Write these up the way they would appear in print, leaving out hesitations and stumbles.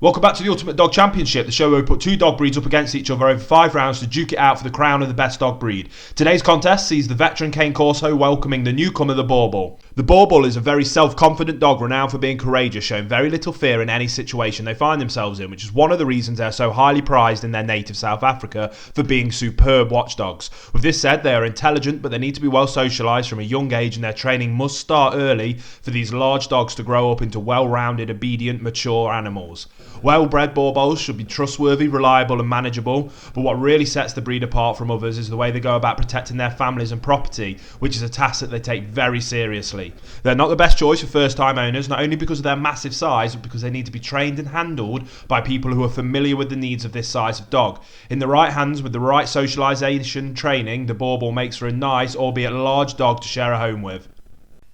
Welcome back to the Ultimate Dog Championship, the show where we put two dog breeds up against each other over 5 rounds to duke it out for the crown of the best dog breed. Today's contest sees the veteran Cane Corso welcoming the newcomer, the Boerboel. The Boerboel is a very self-confident dog renowned for being courageous, showing very little fear in any situation they find themselves in, which is one of the reasons they are so highly prized in their native South Africa for being superb watchdogs. With this said, they are intelligent, but they need to be well socialised from a young age, and their training must start early for these large dogs to grow up into well-rounded, obedient, mature animals. Well-bred Boerboels should be trustworthy, reliable and manageable, but what really sets the breed apart from others is the way they go about protecting their families and property, which is a task that they take very seriously. They're not the best choice for first-time owners, not only because of their massive size, but because they need to be trained and handled by people who are familiar with the needs of this size of dog. In the right hands, with the right socialisation training, the Boerboel makes for a nice, albeit large dog to share a home with.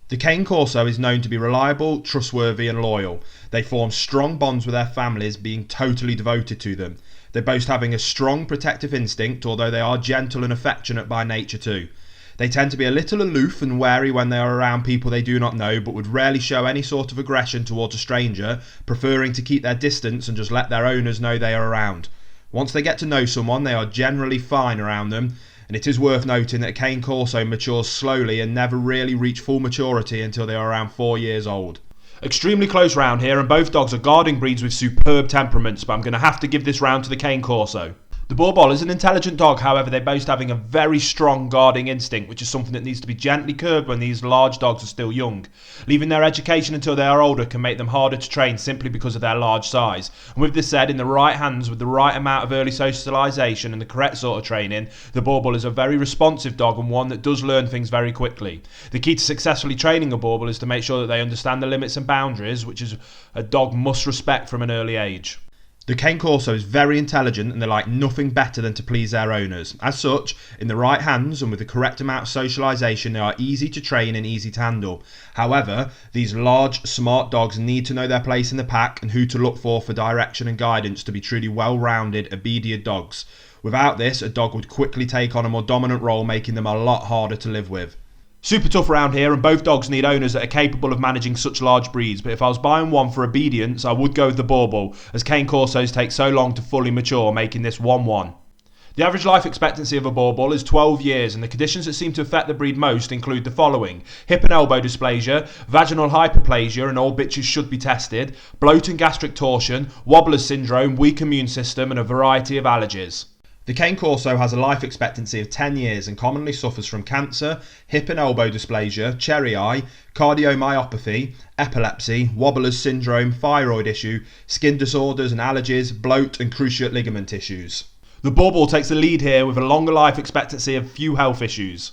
The Cane Corso is known to be reliable, trustworthy and loyal. They form strong bonds with their families, being totally devoted to them. They boast having a strong protective instinct, although they are gentle and affectionate by nature too. They tend to be a little aloof and wary when they are around people they do not know, but would rarely show any sort of aggression towards a stranger, preferring to keep their distance and just let their owners know they are around. Once they get to know someone, they are generally fine around them. And it is worth noting that a Cane Corso matures slowly and never really reach full maturity until they are around 4 years old. Extremely close round here, and both dogs are guarding breeds with superb temperaments, but I'm going to have to give this round to the Cane Corso. The Boerboel is an intelligent dog, however they boast having a very strong guarding instinct, which is something that needs to be gently curbed when these large dogs are still young. Leaving their education until they are older can make them harder to train simply because of their large size. And with this said, in the right hands with the right amount of early socialisation and the correct sort of training, the Boerboel is a very responsive dog and one that does learn things very quickly. The key to successfully training a Boerboel is to make sure that they understand the limits and boundaries, which is a dog must respect from an early age. The Cane Corso is very intelligent and they like nothing better than to please their owners. As such, in the right hands and with the correct amount of socialisation, they are easy to train and easy to handle. However, these large, smart dogs need to know their place in the pack and who to look for direction and guidance to be truly well-rounded, obedient dogs. Without this, a dog would quickly take on a more dominant role, making them a lot harder to live with. Super tough around here, and both dogs need owners that are capable of managing such large breeds, but if I was buying one for obedience, I would go with the Boerboel, as Cane Corsos take so long to fully mature, making this 1-1. The average life expectancy of a Boerboel is 12 years, and the conditions that seem to affect the breed most include the following: hip and elbow dysplasia, vaginal hyperplasia, and all bitches should be tested, bloat and gastric torsion, wobbler's syndrome, weak immune system, and a variety of allergies. The Cane Corso has a life expectancy of 10 years and commonly suffers from cancer, hip and elbow dysplasia, cherry eye, cardiomyopathy, epilepsy, wobbler's syndrome, thyroid issue, skin disorders and allergies, bloat and cruciate ligament issues. The Boerboel takes the lead here with a longer life expectancy and few health issues.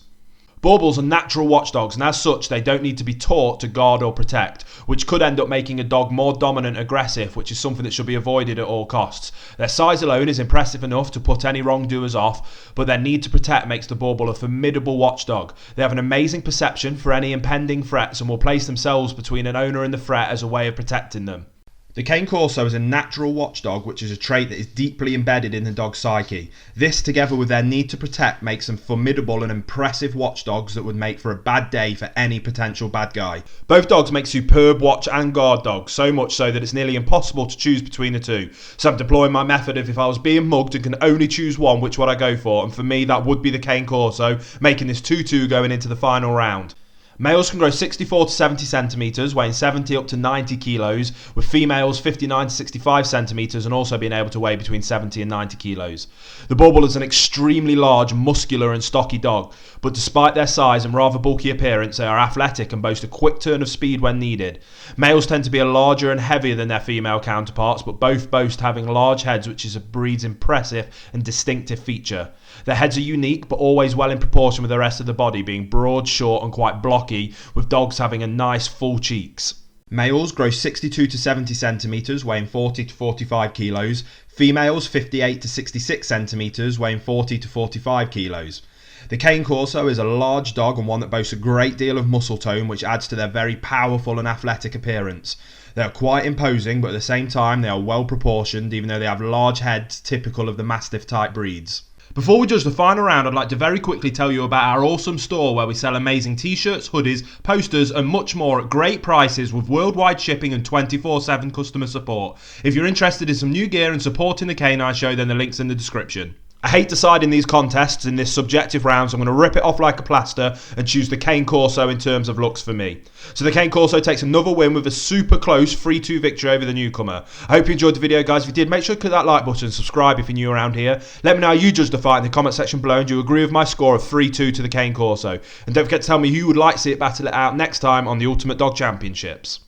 Boerboels are natural watchdogs, and as such they don't need to be taught to guard or protect, which could end up making a dog more dominant and aggressive, which is something that should be avoided at all costs. Their size alone is impressive enough to put any wrongdoers off, but their need to protect makes the Boerboel a formidable watchdog. They have an amazing perception for any impending threats and will place themselves between an owner and the threat as a way of protecting them. The Cane Corso is a natural watchdog, which is a trait that is deeply embedded in the dog's psyche. This, together with their need to protect, makes them formidable and impressive watchdogs that would make for a bad day for any potential bad guy. Both dogs make superb watch and guard dogs, so much so that it's nearly impossible to choose between the two. So I'm deploying my method of if I was being mugged and can only choose one, which would I go for? And for me, that would be the Cane Corso, making this 2-2 going into the final round. Males can grow 64 to 70 centimetres, weighing 70 up to 90 kilos, with females 59 to 65 centimetres and also being able to weigh between 70 and 90 kilos. The Boerboel is an extremely large, muscular and stocky dog, but despite their size and rather bulky appearance, they are athletic and boast a quick turn of speed when needed. Males tend to be larger and heavier than their female counterparts, but both boast having large heads, which is a breed's impressive and distinctive feature. Their heads are unique, but always well in proportion with the rest of the body, being broad, short and quite blocky, with dogs having a nice full cheeks. Males grow 62 to 70 centimetres, weighing 40 to 45 kilos. Females 58 to 66 centimetres, weighing 40 to 45 kilos. The Cane Corso is a large dog and one that boasts a great deal of muscle tone, which adds to their very powerful and athletic appearance. They are quite imposing, but at the same time they are well proportioned, even though they have large heads typical of the Mastiff type breeds. Before we judge the final round, I'd like to very quickly tell you about our awesome store where we sell amazing t-shirts, hoodies, posters and much more at great prices with worldwide shipping and 24/7 customer support. If you're interested in some new gear and supporting the Canine Show, then the link's in the description. I hate deciding these contests in this subjective round, so I'm going to rip it off like a plaster and choose the Cane Corso in terms of looks for me. So the Cane Corso takes another win with a super close 3-2 victory over the newcomer. I hope you enjoyed the video, guys. If you did, make sure to click that like button and subscribe if you're new around here. Let me know how you judge the fight in the comment section below, and do you agree with my score of 3-2 to the Cane Corso? And don't forget to tell me who you would like to see it battle it out next time on the Ultimate Dog Championships.